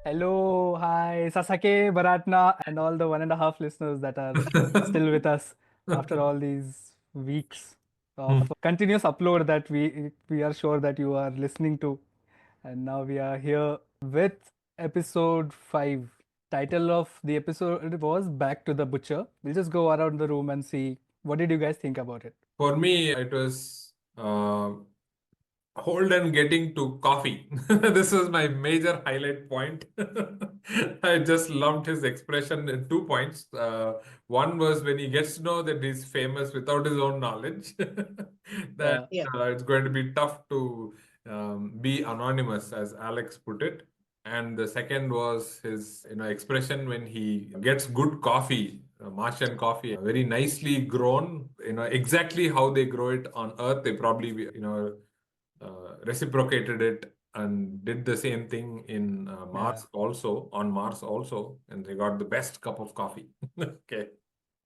Hello, hi, Sasake, Baratna, and all the 1.5 listeners that are still with us after all these weeks of continuous upload that we are sure that you are listening to. And now we are here with episode 5. Title of the episode was Back to the Butcher. We'll just go around the room and see what did you guys think about it. For me, it was Holden getting to coffee. This was my major highlight point. I just loved his expression in 2 points. One was when he gets to know that he's famous without his own knowledge, that Yeah, Yeah. it's going to be tough to be anonymous, as Alex put it. And the second was his, expression when he gets good coffee, Martian coffee, very nicely grown. Exactly how they grow it on Earth. They probably, reciprocated it and did the same thing in yeah. Mars also, and they got the best cup of coffee. Okay.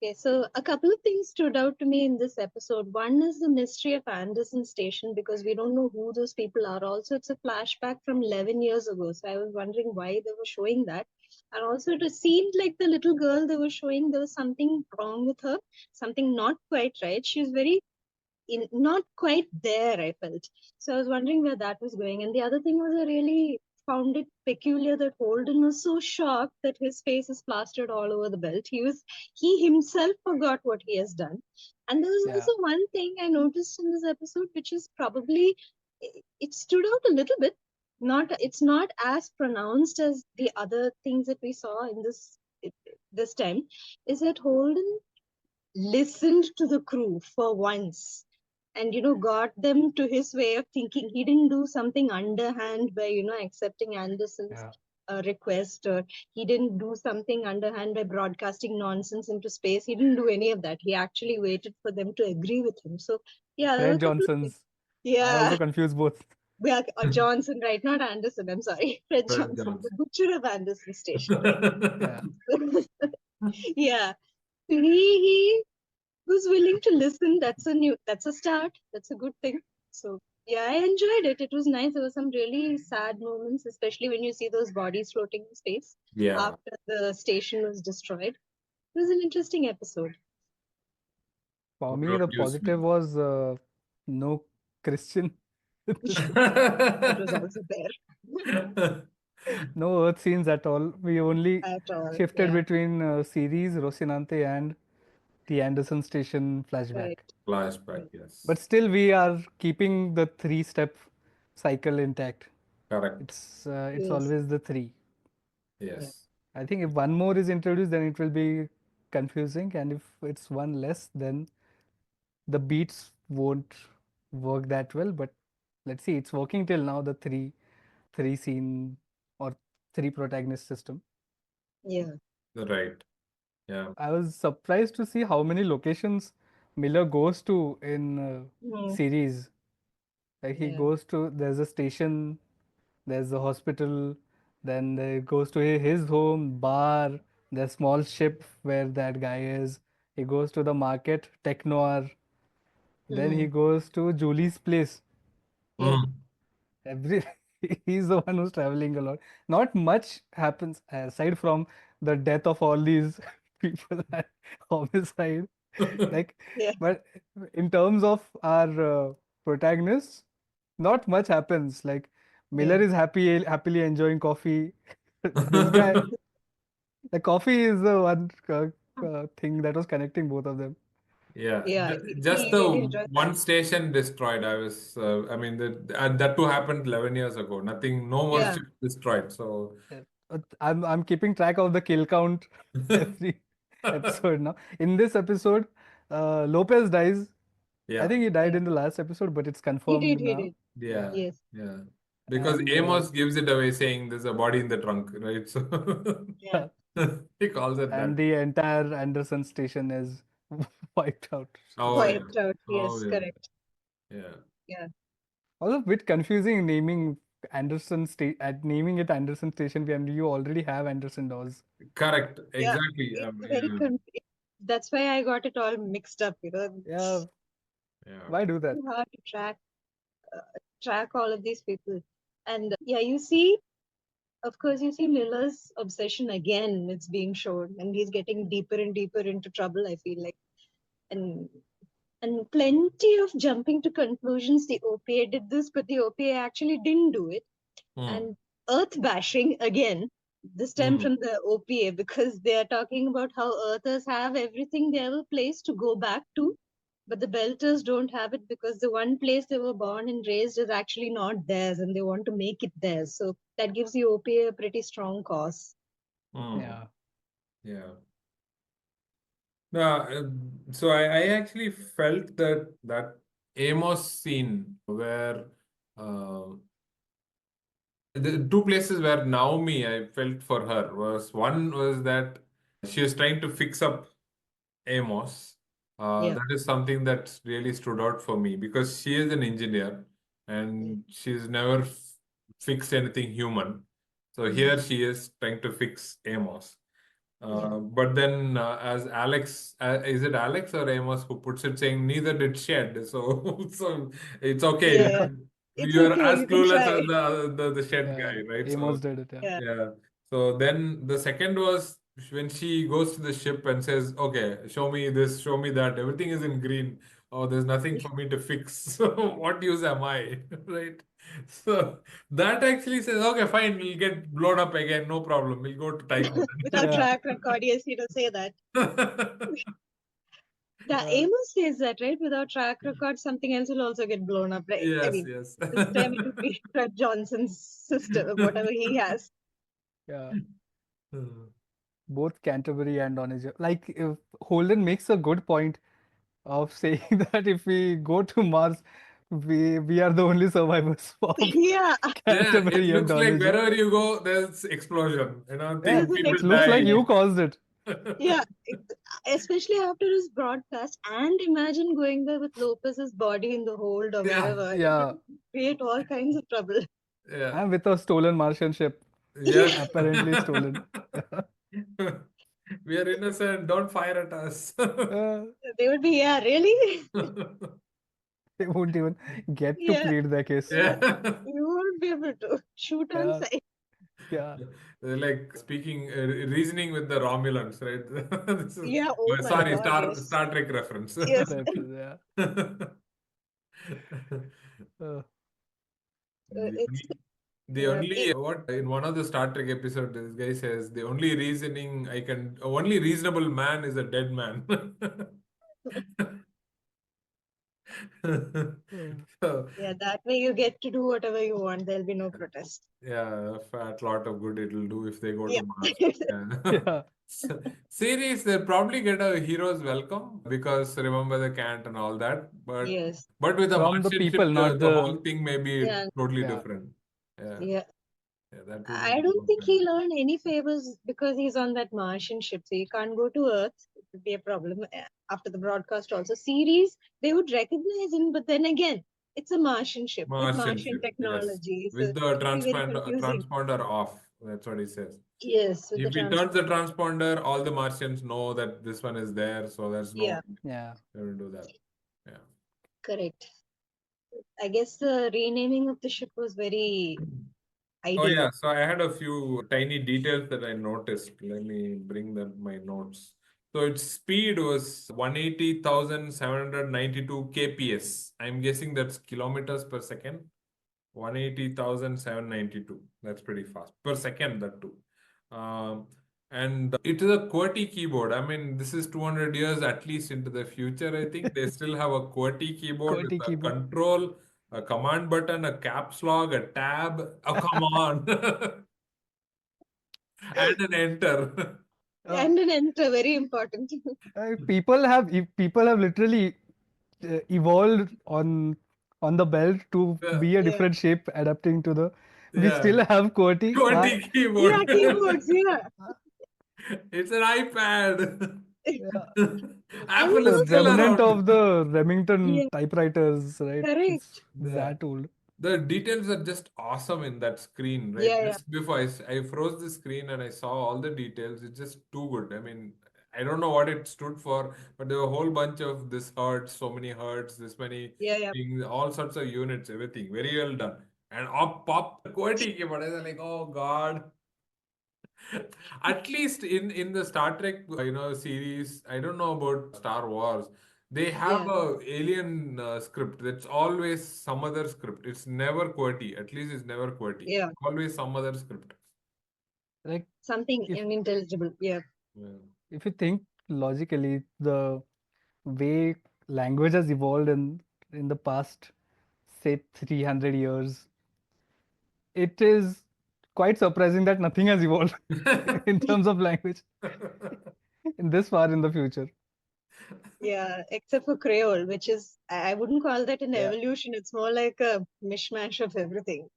Okay, so a couple of things stood out to me in this episode. One is the mystery of Anderson Station because we don't know who those people are. Also, it's a flashback from 11 years ago. So I was wondering why they were showing that. And also, it seemed like the little girl they were showing, there was something wrong with her, something not quite right. She was not quite there, I felt. So I was wondering where that was going. And the other thing was, I really found it peculiar that Holden was so shocked that his face is plastered all over the belt. He himself forgot what he has done. And there was Yeah. also one thing I noticed in this episode, which is probably it stood out a little bit. It's not as pronounced as the other things that we saw in this time. Is that Holden listened to the crew for once and got them to his way of thinking. He didn't do something underhand by accepting Anderson's Yeah. request, or he didn't do something underhand by broadcasting nonsense into space. He didn't do any of that. He actually waited for them to agree with him. So yeah, there were Fred a couple of things. Johnson's. I Yeah. also confuse both. We are Johnson, right? Not Anderson. I'm sorry. Fred Fred Johnson, the Johnson. butcher of Anderson Station. Yeah. Yeah. He who's willing to listen. That's a start. That's a good thing. So yeah, I enjoyed it. It was nice. There were some really sad moments, especially when you see those bodies floating in space Yeah. after the station was destroyed. It was an interesting episode. For What me, about the you, positive Sri? was no Christian in this That was also there. no earth scenes at all. We only At all. shifted Yeah. between series Rocinante and the Anderson Station flashback. Right. Flashback, Right. But yes. still, we are keeping the three-step cycle intact. Correct. It's Yes. always the three. Yeah. Yes. I think if one more is introduced, then it will be confusing, and if it's one less, then the beats won't work that well. But let's see, it's working till now. The three scene or three protagonist system. Yeah. Right. Yeah. I was surprised to see how many locations Miller goes to in Mm, series. Like he yeah. goes to there's a station, there's a hospital, then he goes to his home, bar, the small ship where that guy is. He goes to the market, Tech Noir. Then he Mm, goes to Julie's place. yeah. Mm. Every he's the one who's traveling a lot. Not much happens aside from the death of all these people at homicide. Like, Yeah. but in terms of our protagonists, not much happens. Like Yeah. Miller is happily enjoying coffee. This guy, the coffee is the one thing that was connecting both of them. Yeah, Yeah. just He really the enjoyed that. one station destroyed. I mean, and that too happened 11 years ago. Nothing, no more Yeah. ships destroyed. So, I'm keeping track of the kill count every episode now. In this episode, Lopez dies. I yeah, think he died Yeah. in the last episode, but it's He did. confirmed He now. did. yeah, Yeah, Yes. yeah. Because and Amos gives it away saying there's a body in the trunk, right? So Yeah. he calls it and that. the entire Anderson station is wiped out. So Oh, yeah. Wiped out. Oh, Yes. yeah. Correct. Yeah. Yeah. also a bit confusing naming naming it Anderson Station when you already have Anderson Dawes. Correct. Yeah. Exactly. It's very Yeah. that's why I got it all mixed up. Yeah, Yeah. why do that? Too hard to track all of these people. And yeah, you see of course, you see Miller's obsession again. It's being shown, and he's getting deeper and deeper into trouble. I feel like, and plenty of jumping to conclusions. The OPA did this, but the OPA actually didn't do it. Hmm. And earth bashing again, this time Hmm. from the OPA, because they are talking about how earthers have everything, they have a place to go back to, but the belters don't have it because the one place they were born and raised is actually not theirs, and they want to make it theirs. So that gives the OPA a pretty strong cause. Hmm. Yeah. Yeah. No, so I actually felt that Amos scene where uh, the two places where Naomi I felt for her was one was that she was trying to fix up Amos. Yeah. That is something that really stood out for me because she is an engineer Yeah. and she's never fixed anything human. So here she is trying to fix Amos. Yeah. But then, as Alex, is it Alex or Amos who puts it saying neither did Shed, so so it's okay. Yeah. Yeah. It's You are okay. as You can clueless try. as the Shed Yeah. guy, right? Amos So did it. Yeah. Yeah. yeah. So then the second was when she goes to the ship and says, "Okay, show me this, show me that. Everything is in green. Oh, there's nothing for me to fix. So what use am I?" Right? So that actually says, "Okay, fine. We'll get blown up again. No problem. We'll go to Tycho Without Yeah. track record, yes, he does say that. then." The Uh, Amos says that, right? Without track record, something else will also get blown up, right? I Yes, mean, yes. this time it would be Fred Johnson's sister, whatever he has. yeah. Hmm. Both Canterbury and Onage. Like, if Holden makes a good point of saying that if we go to Mars, we are the only survivors of Yeah, Yeah, it Canterbury and looks like Onage. wherever you go, there's explosion. Yeah, there's an People it looks like explosion. die. you caused it. Yeah, especially after his broadcast. And imagine going there with Lopez's body in the hold or Yeah, wherever. It Yeah, would create all kinds of trouble. yeah, and with a stolen Martian ship, Yeah, yes. apparently stolen. We are innocent. Don't fire at us. Uh, they would be, yeah, really? they won't even get to Yeah, plead their case. yeah. Yeah. You won't be able to shoot on Yeah, sight. yeah, They're like speaking, reasoning with the Romulans, right? This is, Yeah, oh my sorry, God, yes. Star Trek reference. Yes. yeah. Uh, The It's, only, the it, only what in one of the Star Trek episode, this guy says the only reasoning only reasonable man is a dead man. uh, So, yeah, that way you get to do whatever you want. There'll be no protest. yeah, a fat lot of good it'll do if they go Yeah. to Mars. Yeah. yeah. Series, they'll probably get a hero's welcome because remember the Cant and all that. Yes. But with a From the Martian ship, people, not the the. whole thing may be Yeah. totally Yeah, different. Yeah, Yeah. yeah, that would I be don't more think better. he'll earn any favors because he's on that Martian ship. So you can't go to Earth. It would be a problem after the broadcast. Also, series, they would recognize him, but then again, it's a Martian ship with Martian Martian ship, yes. technology. So With it the would be very confusing. transponder off. That's what he says. Yes, with the If he turns the transport. transponder, all the Martians know that this one is there, so there's no Yeah, yeah. they will do that. Yeah. correct. I guess the renaming of the ship was very Oh ideal. yeah, so I had a few tiny details that I noticed. Let me bring my notes. So its speed was 180,792 kps. I'm guessing that's kilometers per second. 180,792. That's pretty fast per second, that too. Um, and it is a QWERTY keyboard. I mean, this is 200 years at least into the future. I think they still have a QWERTY keyboard with QWERTY a keyboard. control, a command button, a caps lock, a tab. Oh, come on. And an enter. Uh, And an enter, very important. people have literally evolved on the belt to Yeah. be a Yeah. different shape, adapting to the. We Yeah. still have QWERTY. QWERTY Yeah, keyboard. keyboards, yeah. It's an iPad. Yeah, I Apple was is the still also, remnant around. of the Remington yeah, typewriters, right? It's correct. Yeah. that old. The details are just awesome in that screen, right? Yeah, yeah, Just before I froze the screen and I saw all the details, it's just too good. I mean, I don't know what it stood for, but there were a whole bunch of this hertz, so many hertz, this many yeah, yeah. things, all sorts of units, everything. Very well done. And up pop QWERTY keyboard. I was like, oh God. At least in the Star Trek series, I don't know about Star Wars. They have Yeah, a alien script. That's always some other script. It's never QWERTY. At least it's never QWERTY. yeah, Always some other script. Like something if unintelligible. Yeah, Yeah. if you think logically, the way language has evolved in the past, say 300 years, it is quite surprising that nothing has evolved in terms of language in this far in the future. yeah, except for Creole, which is, I wouldn't call that an Yeah, evolution. It's more like a mishmash of everything.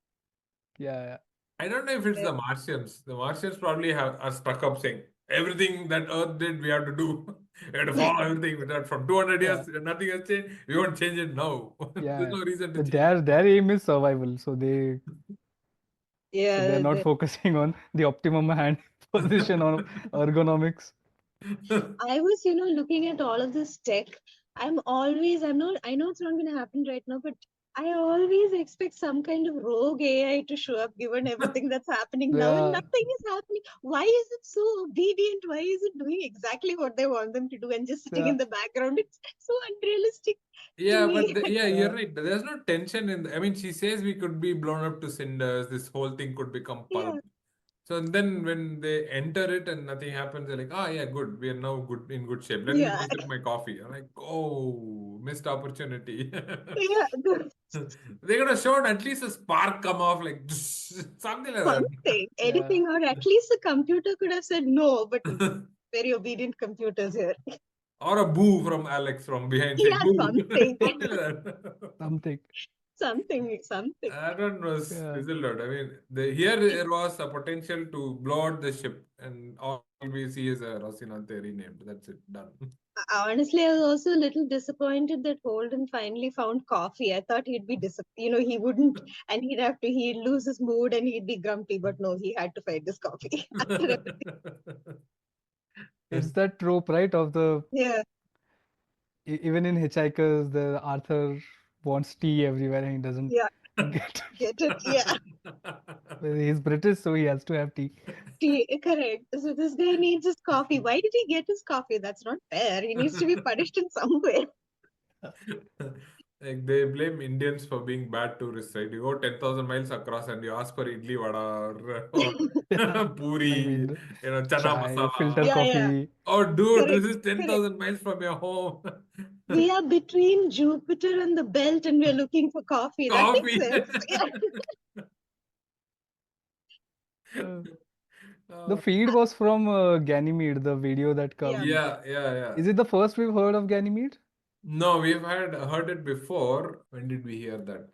yeah, I don't know if it's Yeah, the Martians. The Martians probably are stuck up saying everything that Earth did, we have to do. We have to follow everything. From 200 yeah, years, nothing has changed. We won't change it now. There's yeah. no reason to But change it their aim is survival, so they're yeah, not focusing on the optimum hand position or ergonomics. now. I was, looking at all of this tech. I'm not, I know it's not going to happen right now, but I always expect some kind of rogue AI to show up given everything that's happening now, and Yeah, nothing is happening. Why is it so obedient? Why is it doing exactly what they want them to do and just sitting yeah, in the background? It's so unrealistic to Yeah, me. but yeah, yeah, you're right. There's no tension I mean, she says we could be blown up to cinders. This whole thing could become Yeah, pulp. So then when they enter it and nothing happens, they're like, ah, yeah, good. We are now good in good shape. Let me yeah, go sip my coffee. I'm like, oh, missed opportunity. yeah. They could have shown at least a spark come off, like something like Something, yeah. anything, or at least the computer could have said no, but that. very obedient computers here. Or a boo from Alex from behind saying Yeah, boo. something, Something like that. Something. something. That was Yeah. fizzled out. I mean, here It, there was a potential to blow out the ship, and all we see is a Rosinante renamed. That's it, done. honestly, I was also a little disappointed that Holden finally found coffee. I thought he'd be he wouldn't, and he'd lose his mood and he'd be grumpy. But no, he had to find this coffee after everything. It's that trope, right? Of the Yeah, even in Hitchhikers, the Arthur wants tea everywhere and he doesn't yeah, get get it? Yeah, he's British, so he has to have tea. correct. So this guy needs his coffee. Why did he get his coffee? That's not fair. He needs to be punished in some way. Like they blame Indians for being bad tourists, right? You go 10,000 miles across and you ask for idli vada or Yeah. puri, I mean, chana chai, filter masala. Yeah, yeah, coffee. Oh, dude, correct, this is correct. 10,000 miles from your home. We are between Jupiter and the belt and we're looking for coffee. That makes Coffee. sense. Yeah. Uh, the Uh, feed was from Ganymede, the video that Yeah. comes. yeah, yeah, yeah. Is it the first we've heard of Ganymede? No, we've heard it before. When did we hear that?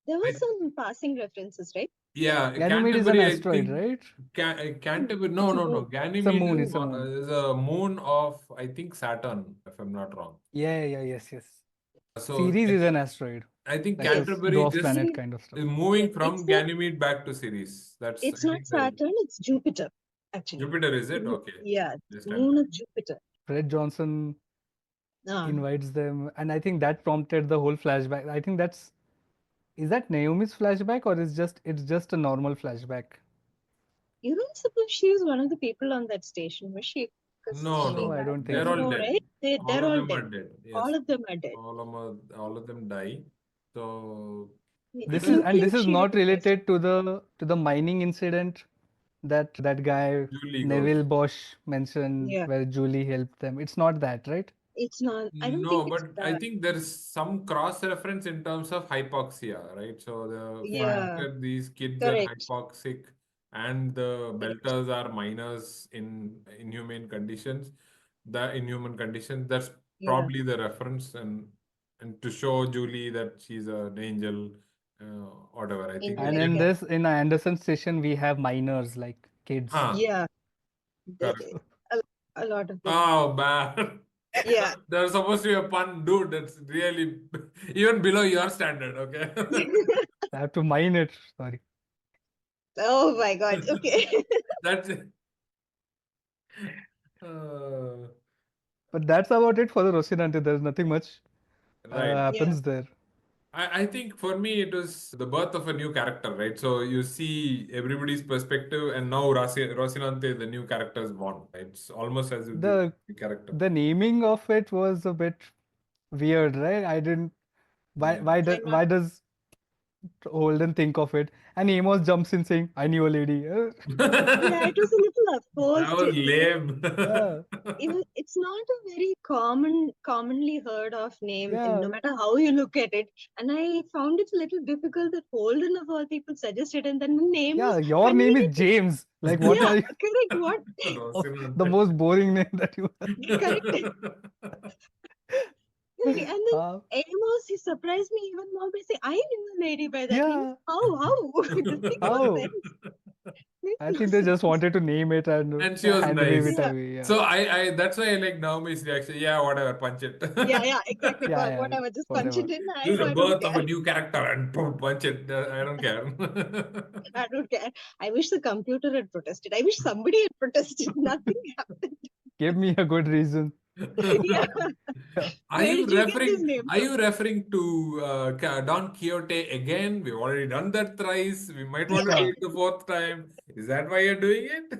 There were I, some passing references, right? yeah, Ganymede is an Canterbury, I asteroid, think. right? Canterbury, no, It's a no, no. moon. It's a Ganymede moon. It's a moon. is a moon of, I think, Saturn, if I'm not wrong. Yeah, yeah, yes, yes. So Ceres is an asteroid, I think like a Yes. Canterbury dwarf just planet Ceres, kind of stuff. is yes. moving from Ganymede back to Ceres. That's, It's I not think, the Saturn, it's Jupiter, actually. Jupiter, is it? Okay. Yeah, it's Understand. moon of Jupiter. Fred Johnson Ah, invites them, and I think that prompted the whole flashback. I think that's is that Naomi's flashback or is just it's just a normal flashback? you don't suppose she was one of the people on that station, was she? Because No, No, no, I no. don't think They're all so. no, dead. right? All They're of all them dead. are dead. All Yes. of them are dead. All of them die. So It This even is looked and like this is she not recognized him. related to the mining incident that guy Julie Neville goes. Bosch mentioned Yeah, where Julie helped them. It's not that, right? it's not, I don't No, think it's but I that. think there's some cross-reference in terms of hypoxia, right? So the fact Yeah, that these kids are correct, hypoxic and the correct. belters are minors in inhuman conditions, that's Yeah, probably the reference, and to show Julie that she's an angel, whatever. I think And angelic. in maybe. this in Anderson station we have minors like kids. Huh. Yeah, the, Correct. a, a lot of them. Oh, bad. Yeah. There's supposed to be a pun, dude. That's really even below your standard, okay? I have to mine it. Sorry. Oh my God. Okay. That's it. Uh, But that's about it for the Rosinante. There's nothing much right. Yeah. happens there. I think for me it was the birth of a new character, right? So you see everybody's perspective, and now Rocinante, the new character, is born. It's almost as if The the character. the naming of it was a bit weird, right? I didn't. Why Yeah. why I does know. why does Holden think of it? And Amos jumps in saying, "I knew a lady." Yeah, it was a little That forced. was lame. Yeah, Even it's not a very commonly heard of name, and yeah, no matter how you look at it. And I found it a little difficult that Holden of all people suggested, and then the name was yeah. Your when we name is did. James. Like, what Yeah, are you? correct. What The Rocinante. most boring name that you have. correct? And then Uh, Amos, he surprised me even more by saying, "I knew a lady by that name." yeah. How? It doesn't make no How? sense. Makes I no think they just sense. wanted to name it and And she was hand wave it nice. Yeah, away. Yeah, So I that's why I like Naomi's reaction. Yeah, whatever, punch it. yeah, exactly. yeah, yeah. Whatever, just punch Whatever. it in. This is the I don't birth of a care. new character and boom, punch it. I don't care. I don't care. I wish the computer had protested. I wish somebody had protested. Nothing happened. Give me a good reason. Yeah. Are Where you did you get this referring? name Are from? you referring to Don Quixote again? We've already done that thrice. We might want to do Yeah, it the fourth time. Is that why you're doing it?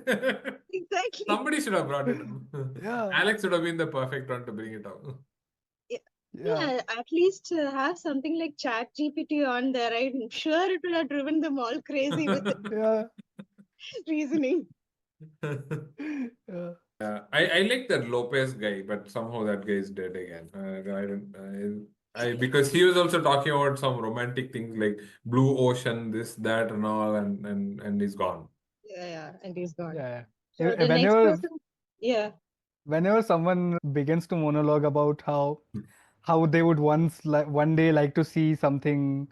Exactly. Somebody should have brought it up. yeah, Alex would have been the perfect one to bring it up. Yeah, yeah, yeah, at least have something like Chat GPT on there. I'm sure it would have driven them all crazy with yeah, reasoning. yeah. Yeah, I like that Lopez guy, but somehow that guy is dead again. I don't. Because he was also talking about some romantic things like blue ocean, this, that, and all, and he's gone. Yeah, and he's gone. Yeah. So the next Whenever person, yeah, whenever someone begins to monologue about how they would once like one day like to see something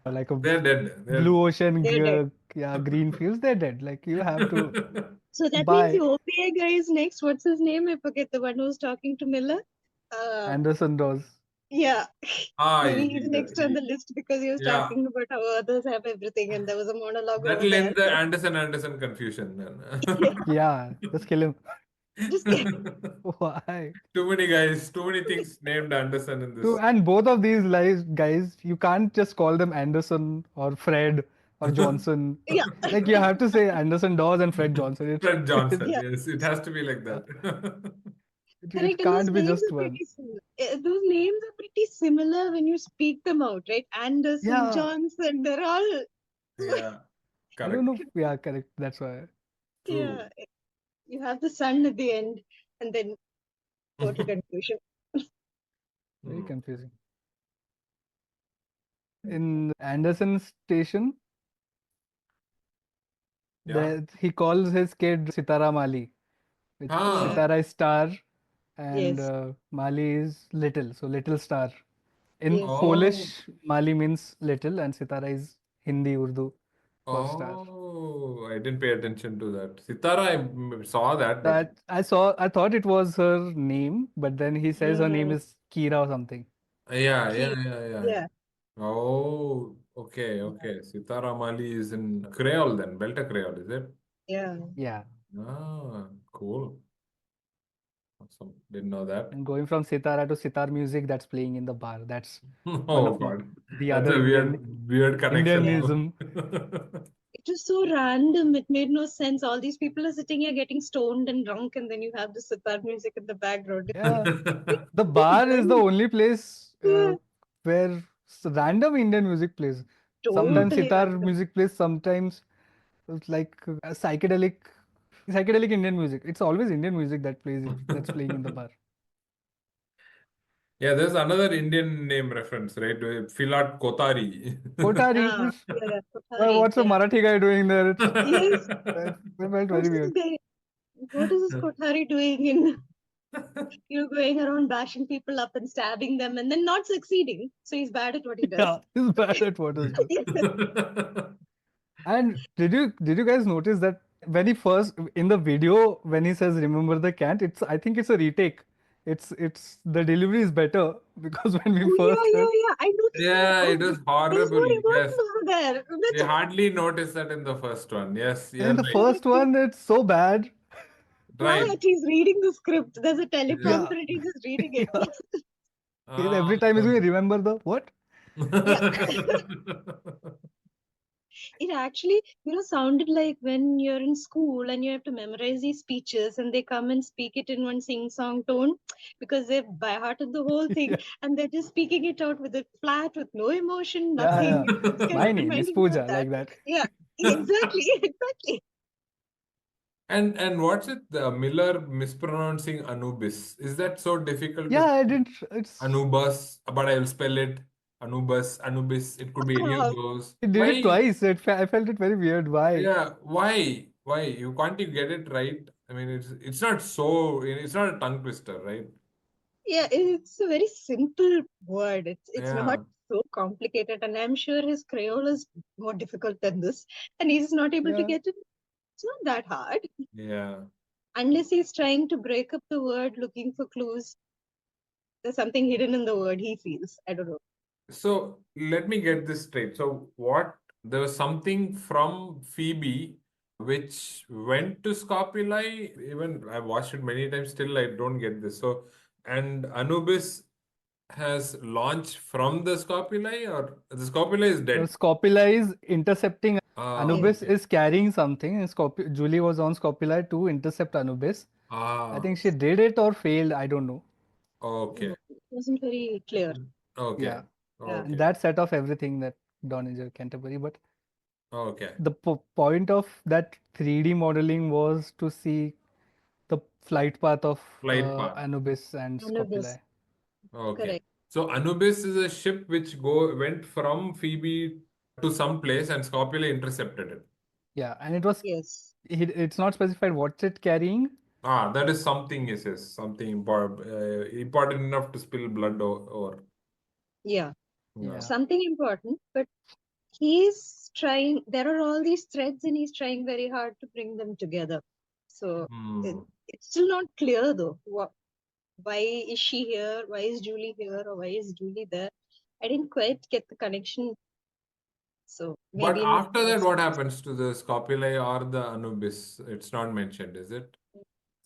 like a They're dead. They're blue ocean, they're dead. yeah, green fields, they're dead. Like you have to So that means the buy OPA guy is next. What's his name? I forget the one who's talking to Miller. Anderson does. Yeah, maybe he's next on the he, list because he was yeah. talking about how others have everything, and there was a monologue over That'll there. end the So Anderson confusion yeah, then. Yeah, just kill him. just get Why? Too many guys, too many things named Anderson in this. And both of these guys, you can't just call them Anderson or Fred or Johnson. yeah, Like you have to say Anderson Dawes and Fred Johnson. Fred Johnson, yeah. yes, it has to be like Yeah, that. it Correct, and those can't be names just are one. pretty similar. Those names are pretty similar when you speak them out, right? Anderson, Yeah, Johnson, they're all Yeah, I don't correct. know. Yeah, correct. That's why. True. yeah. You have the sun at the end, and then total confusion. Very Hmm. confusing. In Anderson Station, Yeah. he calls his kid Sitara Mali. Which Ah, Yeah. Sitara is star and Yes. Mali is little. So little star. In Yes. oh, Polish, Mali means little and Sitara is Hindi Urdu for star. oh, I didn't pay attention to that. Sitara, saw that, but That I thought it was her name, but then he says her name Mm, is Kira or something. yeah, yeah, key. yeah, yeah. Yeah. Oh, okay, Yeah. okay. Sitara Mali is in Creole then, Belta Creole, is it? Yeah. Yeah. Ah, cool. Awesome. Didn't know that. And going from Sitara to Sitar music that's playing in the bar. That's one Oh of God, the that's other a weird connection. Yeah. Indianism. It was so random. It made no sense. All these people are sitting here getting stoned and drunk, and then you have the sitar music in the background. Yeah. It The just bar is the went. only place Yeah. where random Indian music plays. Sometimes Totally sitar random. music plays, sometimes it's like psychedelic Indian music. It's always Indian music that's playing in the bar. Yeah, there's another Indian name reference, right? Filat Kotari. Kotari, Ah, yeah, well, Kothari. what's a Yeah. Marathi guy doing there? Yes. It felt very What's this weird. guy? What is this Kothari doing in going around bashing people up and stabbing them and then not succeeding? So he's bad at what he does. Yeah, he's bad at what he does. And did you guys notice that when he first in the video when he says remember the Cant, I think it's a retake. It's the delivery is better because when we Oh first yeah, heard yeah, yeah. I noticed that. Yeah, Oh, it was there's no horrible. Yes, reversal over there. we That's hardly noticed that in the first one. Yes, in you're the right. first correct. one it's so bad. Right. What? He's reading the script. There's a Yeah. Yeah. teleprompter and he's just reading it. Yeah. Ah, Every time he's going, remember the what? Yeah. It actually, sounded like when you're in school and you have to memorize these speeches and they come and speak it in one sing-song tone because they've by hearted the whole thing Yeah, and they're just speaking it out with it flat, with no emotion, yeah, nothing. yeah. It's kind My of name is reminding me of Pooja, that. like that. Yeah, exactly, exactly. And what's it? The Miller mispronouncing Anubis. Is that so difficult to Yeah, I spell? didn't. It's Anubis, but I will spell it Anubis, Anubis. It could be any of those. he did it Why? twice. I felt it very weird. Why? Yeah, why? Why? You can't you get it right? I mean, it's not so. It's not a tongue twister, right? Yeah, it's a very simple word. It's not Yeah, so complicated, and I'm sure his Creole is more difficult than this, and he's not able to Yeah. get it. It's not that hard, yeah. unless he's trying to break up the word, looking for clues. There's something hidden in the word. He feels. I don't know. So let me get this straight. So what? There was something from Phoebe which went to Scopuli. Even I've watched it many times. Still, I don't get this. So and Anubis has launched from the Scopuli, or the Scopuli is The dead. Scopula is intercepting. Ah, Yes. Anubis okay. is carrying something. And Julie was on Scopula to intercept Anubis. I Ah, think she did it or failed. I don't know. okay. It wasn't very clear. Okay. Yeah. Yeah. And Okay. that set off everything that Doniger Canterbury. But Okay. the point of that 3D modeling was to see the flight path of Flight path. Anubis and Anubis. Scopuli. Okay. Correct. So Anubis is a ship which went from Phoebe to some place and Scopuli intercepted it. Yeah, and it was Yes. it's not specified what's it carrying. Ah, that is something, yes, something important enough to spill blood or Yeah. yeah. Yeah. Something important, but he's trying. There are all these threads, and he's trying very hard to bring them together. So Hmm. it's still not clear though. Why is she here? Why is Julie here? Or why is Julie there? I didn't quite get the connection. So But maybe in after that, next what episode. happens to the Scopuli or the Anubis? It's not mentioned, is it?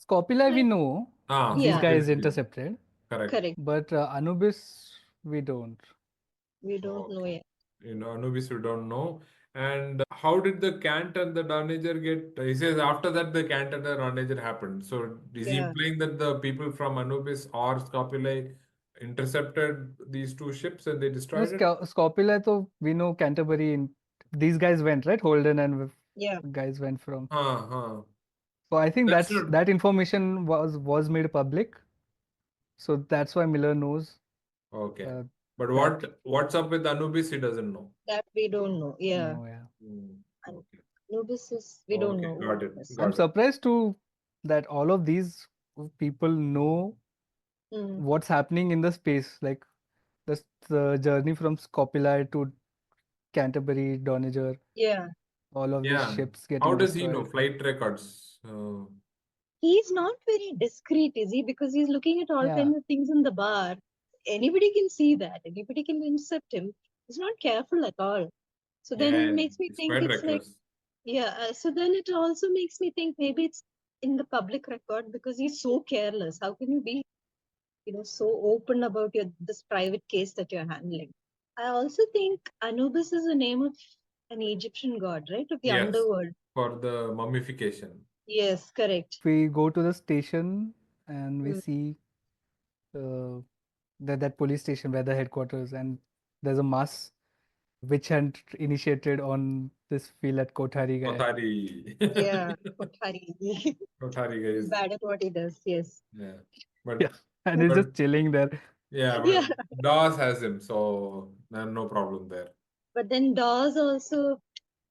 Scopuli we Like, know Ah, these yeah, guys obviously. intercepted, Correct. correct. but Anubis we don't. We don't know Okay. yet. Anubis, we don't know. And how did the Cant and the Donager get? He says after that the Cant and the Donager happened. So is he Yeah. implying that the people from Anubis or Scopuli intercepted these two ships and they No, destroyed it? Scopuli though we know Canterbury. These guys went right. Holden and Yeah. guys went from. Huh, huh. So I think That's not that information was made public. So that's why Miller knows okay. uh, But that. what's up with Anubis? He doesn't know. That we don't know. Yeah. No, yeah. Hmm, And okay. Anubis is, we don't Okay, know what got it. it is. I'm Got it. surprised too that all of these people know Mm. what's happening in the space, like the journey from Scopuli to Canterbury, Doniger, Yeah. all of these Yeah. ships How getting does he know? destroyed. Flight records. He's not very discreet, is he? Because he's looking at all Yeah, kinds of things in the bar. Anybody can see that. Anybody can intercept him. He's not careful at all. So Yeah, then makes me it's think quite it's like, reckless. yeah. So then it also makes me think maybe it's in the public record because he's so careless. How can you be, so open about this private case that you're handling? I also think Anubis is the name of an Egyptian god, right? Of the Yes, underworld. for the mummification. Yes, correct. we go to the station and we Mm. see uh, that police station where the headquarters, and there's a mass witch hunt initiated on this field at Kothari guy. Kothari. Yeah, Kothari. Kothari He's guys. bad at what he does. Yes. Yeah. But Yeah, and he's but just chilling there. yeah, Yeah. but DOS has him, so no problem there. But then Dawes also,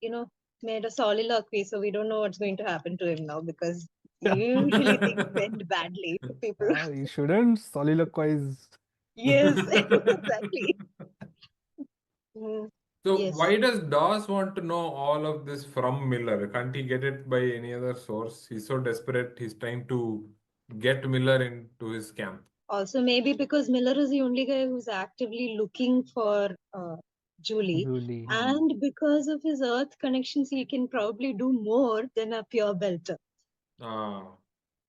you know, made a soliloquy, so we don't know what's going to happen to him now because Yeah, usually things end badly for people. you shouldn't soliloquize. Yes, exactly. Mm, So yes. why does DOS want to know all of this from Miller? Can't he get it by any other source? He's so desperate, he's trying to get Miller into his camp. Also, maybe because Miller is the only guy who's actively looking for Julie, Julie. Hmm. and because of his Earth connections, he can probably do more than a pure belter. Ah.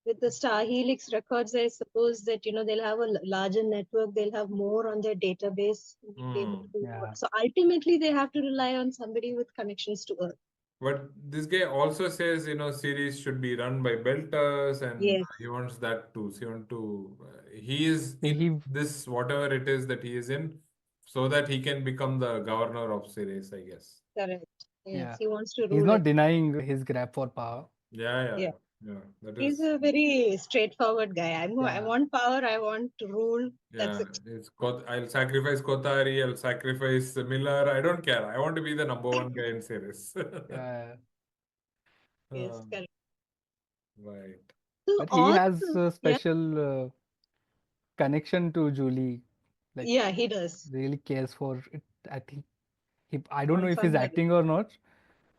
with the Star Helix records, I suppose that they'll have a larger network, they'll have more on their database, they'll be able to do more. Yeah. So ultimately, they have to rely on somebody with connections to Earth. But this guy also says, series should be run by belters, and Yes, he wants that too. So he want to, he is in He this whatever it is that he is in, so that he can become the governor of Ceres, I guess. correct. Yes, yeah. he wants to He's rule not it. denying his grab for power. Yeah, yeah, Yeah, yeah. That he's is, a very straightforward guy. I Yeah. want power. I want to rule. That's yeah. it. I'll sacrifice Kothari. I'll sacrifice Miller. I don't care. I want to be the number one guy in Ceres. Yeah. Yes, Um, correct. right. So But he all, has a yeah, special connection to Julie. Like yeah, he does. really cares for it. I think I don't know if he's Confirmed by acting or not,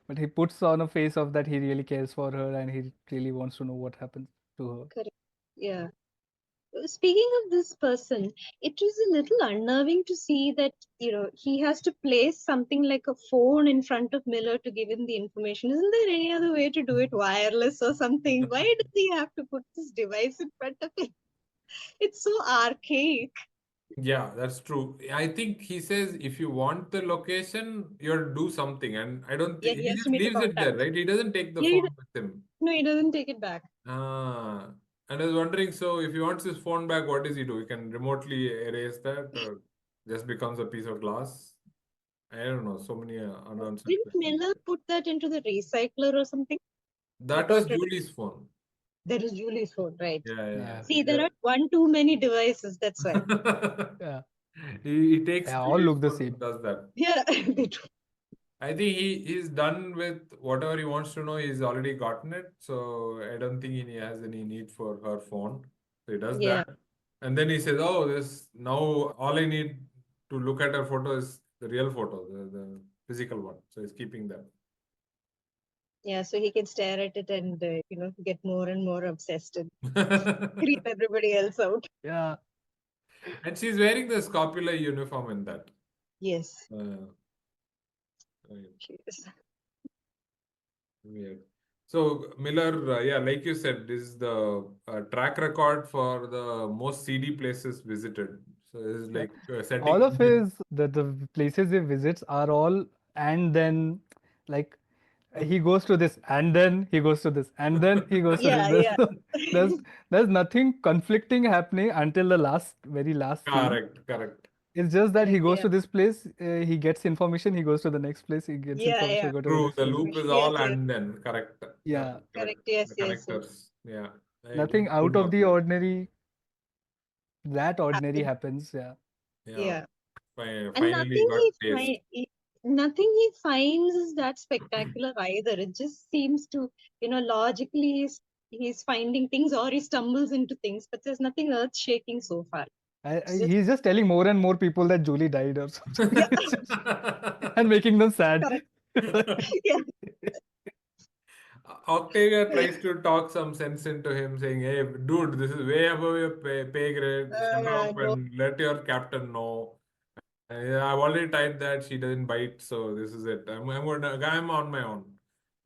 but he puts on a face of that he really cares for her and he really wants to know what happens to her. correct. Yeah. Speaking of this person, it was a little unnerving to see that he has to place something like a phone in front of Miller to give him the information. Isn't there any other way to do it, wireless or something? Why does he have to put this device in front of him? It's so archaic. Yeah, that's true. I think he says if you want the location, you have to do something, and I don't Yeah, think he he has to just make a leaves it there, contact. right? He doesn't take the Yeah, phone with him. no, he doesn't take it back. Ah, and I was wondering, so if he wants his phone back, what does he do? He can remotely erase that, or just becomes a piece of glass? I don't know. So many unanswered Didn't questions. Miller put that into the recycler or something? He That was got rid of. Julie's phone. That is Julie's phone, right? Yeah, Yeah. See, there yeah, are one too many devices. That's why. yeah. Yeah. He takes They all Julie's look the phone same. and does that. Yeah, they do. I think he's done with whatever he wants to know. He's already gotten it, so I don't think he has any need for her phone. So he does Yeah. that, and then he says, "Oh, this now all I need to look at her photo is the real photo, the physical one." So he's keeping that. Yeah, so he can stare at it and get more and more obsessed and creep everybody else out. Yeah. And she's wearing the scopular uniform in that. Yes, Right. she is. Weird. So Miller, yeah, like you said, this is the track record for the most seedy places visited. So it's Yeah. like All setting. of his the places he visits are all and then like he goes to this and then he goes to this and then he goes to this. Yeah, yeah. There's there's nothing conflicting happening until the very last scene. Correct, correct. It's just that he Correct, goes yeah. to this place, he gets information, he goes to the next place, he gets Yeah, information, yeah. he goes to the True. next The place. loop is Yes, all yes. and then correct, correct, Yeah, correct. Correct, yes, The yes, yes. connectors. Yeah. I nothing didn't out think of of the that. ordinary, that ordinary Happen. happens. Yeah, Yeah. Yeah. And Finally got taste. nothing he finds is that spectacular either. It just seems to, logically he's finding things or he stumbles into things, but there's nothing earth shaking so far. It's just he's just telling more and more people that Julie died or yeah, something and making them sad. correct. Yeah, Octavia tries to talk some sense into him, saying, "Hey, dude, this is way above your pay grade. Shut up no, and let your captain know. Yeah, I've already typed that she doesn't bite, so this is it. I'm on my own."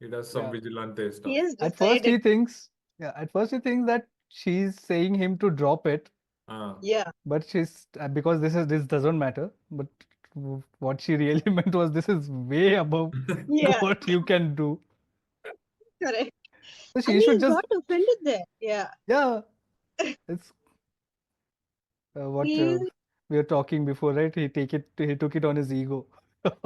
He does some Yeah. vigilante he stuff. has At first decided. he thinks, yeah, at first he thinks that she's saying him to drop it, Ah. Yeah, but she's because this doesn't matter. But what she really meant was this is way above yeah, what you can do. correct. So And she should he just, got offended there. Yeah, yeah, it's what he we were talking before, right? He took it on his ego.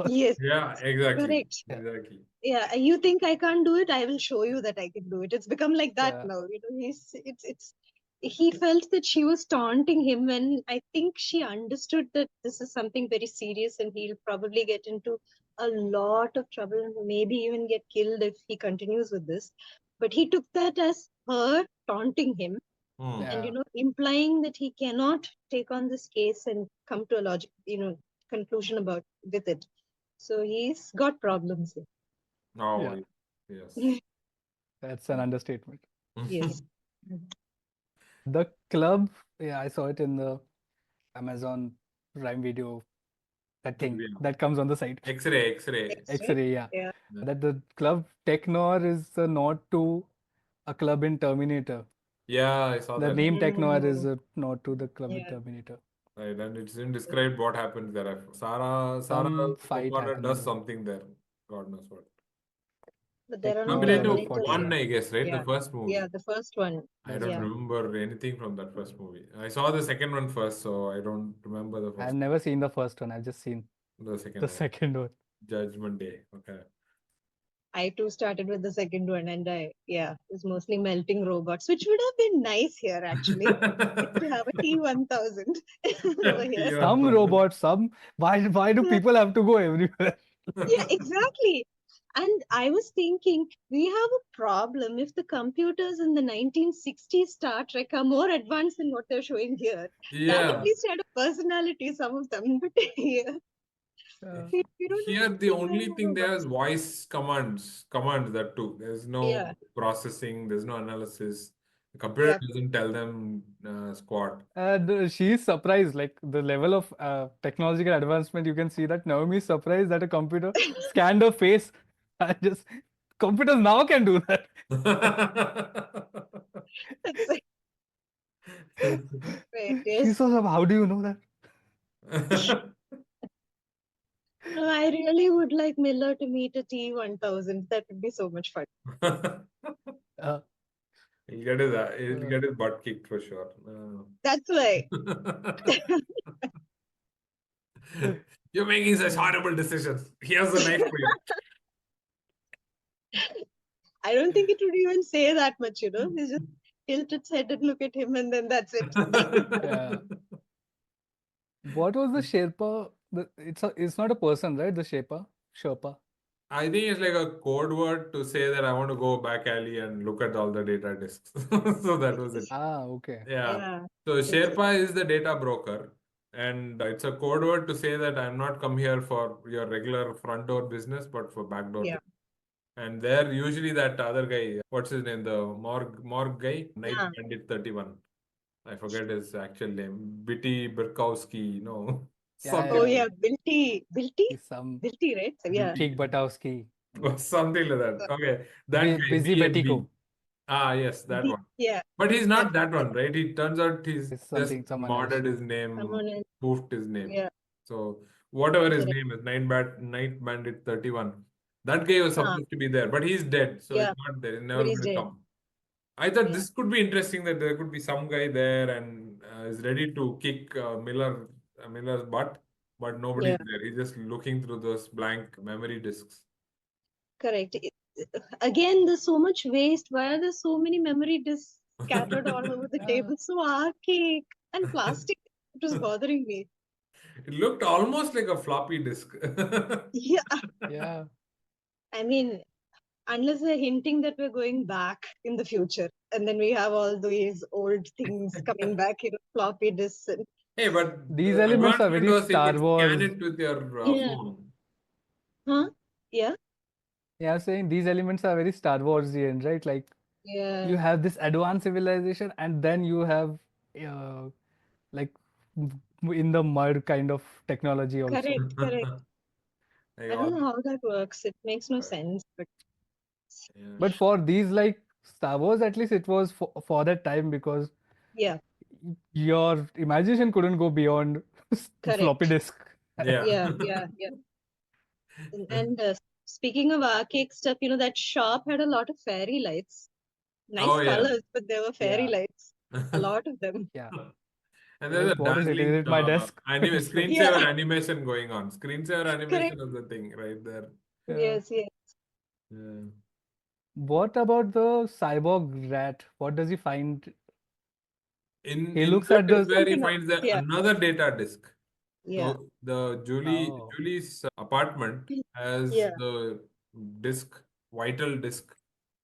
yes, Yeah, exactly. correct. Yeah, Exactly. Yeah, you think I can't do it? I will show you that I can do it. It's become like that yeah. now. It's he felt that she was taunting him when I think she understood that this is something very serious and he'll probably get into a lot of trouble and maybe even get killed if he continues with this. But he took that as her taunting him Hmm. and Yeah, implying that he cannot take on this case and come to a logic, conclusion about with it. So he's got problems yeah. Oh, yes. here. That's an understatement. Yes. The club, yeah, I saw it in the Amazon Prime Video, that thing Yeah. that comes on the side. X-ray, X-ray. X-ray. X-ray, yeah. Yeah. Yeah. That the club Technor is a nod to a club in Terminator. Yeah, I saw The that. name Tech Noir is Mm, a nod to the club with yeah. Terminator. Right, and it's didn't describe what happens there. Sarah Some fight O'Connor happens does there. something there. God knows what. But there Tech are no Noir Terminator Terminators 1, Fortune. yet. I guess, right? The Yeah. first Yeah, movie. the first one. I First don't Yeah. one. remember anything from that first movie. I saw the second one first, so I don't remember the I've first, never seen the first one. I've just seen the the second one. second one. Judgment Day. Okay. I too started with the second one, and it was mostly melting robots, which would have been nice here actually. We could have a T1000 over here. Some robots, some. Why do Yeah, people have to go everywhere? yeah, exactly. And I was thinking, we have a problem if the computers in the 1960s Star Trek are more advanced than what they're showing here. That at Yeah. least had a personality, some of them. But here, Yeah. we don't Here, have the these only kind of thing there is robots. voice commands that too. There's no Yeah, processing, there's no analysis. The computer yeah, doesn't tell them squat. And she's surprised, like the level of technological advancement. You can see that Naomi is surprised that a computer scanned her face and just computers now can do that. that's like, right. She's Yes. so surprised. How do you know that? No, I really would like Miller to meet a T1000. That would be so much fun. Uh, He'll get his butt kicked for sure. That's why. You're making such horrible decisions. Here's the knife for you. I don't think it would even say that much, you know. They just tilt its head and look at him, and then that's it. yeah. What was the Sherpa? It's not a person, right? The Sherpa. I think it's like a code word to say that I want to go back alley and look at all the data disks. So that was it. Ah, okay. Yeah. Yeah. So It's, Sherpa is the data broker, and it's a code word to say that I'm not come here for your regular front door business, but for back door yeah. business. And there usually that other guy, what's his name? The morgue guy, Night Yeah. Bandit 31. I forget his actual name. Bitty Birkowski, no. Yeah, Oh, Something yeah. yeah. Bilty. Bilty? He's some Bilty, right? So, yeah. Cheek Batowski. something like that. Okay. That guy, Busy BNB. Betico Ah, yes, that one. Yeah. But he's That, not that one, right? It turns out he's is just someone else. modded his name, someone else. spoofed his name. Yeah. So whatever his Correct. name is, Night Bandit 31. That guy was Ah, supposed to be there, but he's dead, so yeah. it's not there. He's But never he's going to dead. come. I thought Yeah. this could be interesting that there could be some guy there and is ready to kick Miller's butt, but nobody's Yeah. there. He's just looking through those blank memory disks. Correct. Again, there's so much waste. Why are there so many memory disks scattered all over the Yeah. table? So archaic and plastic. It was bothering me. It looked almost like a floppy disk. Yeah. Yeah. I mean, unless they're hinting that we're going back in the future, and then we have all these old things coming back, you know, floppy disks and Hey, but These the elements are advancement very was you Star could scan Wars. it with your yeah, phone. huh? Yeah, Yeah, I'm saying these elements are very Star Warsian, right? Like you yeah, have this advanced civilization, and then you have like in the mud kind of technology also. correct, correct. Like I don't all, know how that works. It makes no right, sense, but yeah. But for these like Star Wars, at least it was for that time because yeah, your imagination couldn't go beyond floppy correct. disk. Yeah. Yeah, yeah, yeah. And speaking of archaic stuff, you know, that shop had a lot of fairy lights. Oh, Nice yeah. colors, but there were fairy Yeah, lights. A lot of them. yeah. And You're there's a like, what is it? Is dazzling it my desk? It's like, Yeah, screensaver animation going on. Screensaver correct. animation is the thing right there. yeah. Yes, yes. Yeah. What about the cyborg rat? What does he find? He In looks that at is the. where he Something else. finds Yeah, another data disk. yeah, So the Oh, Julie's apartment has yeah. the disk, vital disk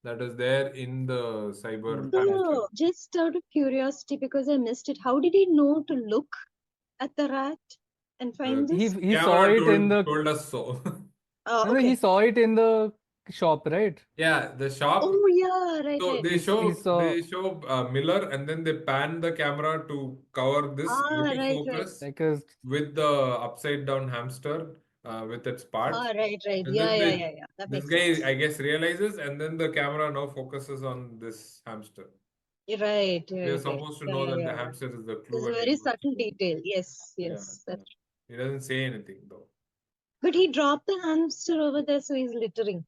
that is there in the cyber Rat. canister. So, just out of curiosity, because I missed it, how did he know to look at the rat and find The this? He saw camera it in the. told us so. Oh, No, no, he okay. saw it in the shop, right? Yeah, the shop. Oh, yeah, right, So right. He saw they show Miller and then they pan the camera to cover this Ah, right, right. autofocus like a. with the upside down hamster with its parts. Ah, right, right. And Yeah, then yeah, yeah, yeah. That this makes guy, sense. I guess, realizes, and then the camera now focuses on this hamster. Right, We are right, right. supposed to Yeah, know yeah, that the yeah, yeah. hamster is the There's clue a and he very wants to subtle go. detail. Yes, Yeah, yes, yeah. that's. He doesn't say anything though. But he dropped the hamster over there, so he's littering.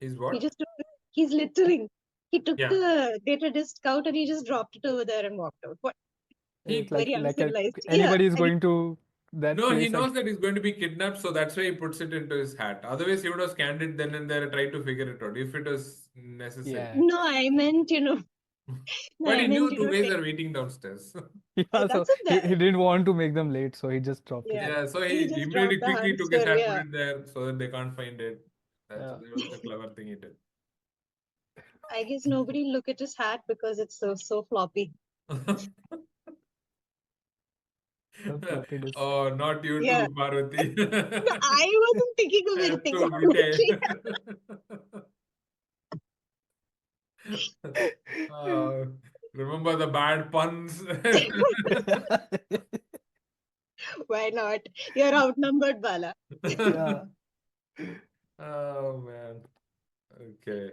He's He what? just took he's littering. He took Yeah. the data disk out and he just dropped it over there and walked out. What? He Like Very like a, uncivilized. Yeah, anybody is I mean, going to that no, he place. knows that he's going to be kidnapped, so that's why he puts it into his hat. Otherwise, he would have scanned it then and there and tried to figure it out if it was necessary. Yeah. no, I meant, no, But I he meant, knew two guys are waiting downstairs. Yeah, so that's a he bad. didn't want to make them late, so he just dropped it. Yeah, Yeah, so he he just immediately dropped the quickly took his hamster. hat, put Yeah, it there so that they can't find it. That, Yeah, that was the clever thing he did. I guess nobody look at his hat because it's so floppy. the floppy disk. Oh, not you Yeah, too, Parvati. no, I wasn't thinking of anything. Too Honestly. witty. Uh, remember the bad puns? Why not? You're outnumbered, Bala. Yeah, Oh man. Okay.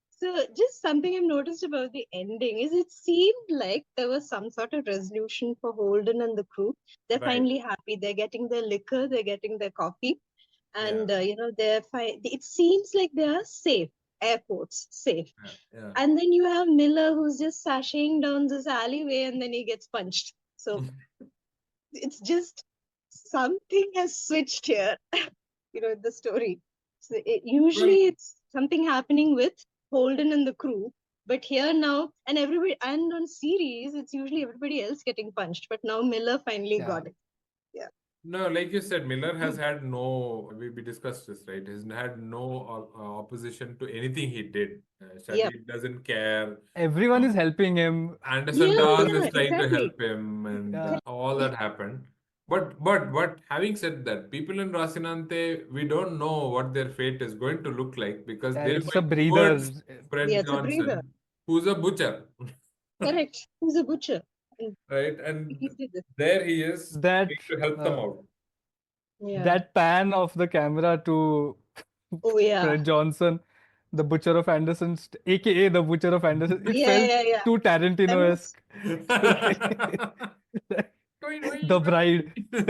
So, just something I've noticed about the ending is it seemed like there was some sort of resolution for Holden and the crew. They're Right. finally happy. They're getting their liquor, they're getting their coffee, Yeah. and they're fine. It seems like they are safe. Airports safe. Yeah. Yeah. And then you have Miller who's just sashaying down this alleyway, and then he gets punched. So it's just something has switched here. The story. So Well, usually it's something happening with Holden and the crew, but here now, and everybody, and on series, it's usually everybody else getting punched, but now Miller finally yeah. got it. Yeah. no, like you said, Miller has had no, we discussed this, right? He's had no opposition to anything he did. Yep. Shadid doesn't care. Everyone Uh, is helping him. Anderson Yeah, Dawn yeah, is trying to exactly. help him, and Yeah, all that happened. But having said that, people in Rocinante, we don't know what their fate is going to look like because yeah. they It's a might breather. towards Yeah, Fred it's a breather. Johnson, who's a butcher, Correct. He's a butcher. And right? And he did this. there he is That trying to help them uh, out. Yeah. that pan of the camera to Oh, yeah. Fred Johnson, the butcher of Anderson, aka the butcher of Anderson. It Yeah, felt yeah, yeah. too That was Tarantino-esque. Like, Toin, toin, the bride. toin.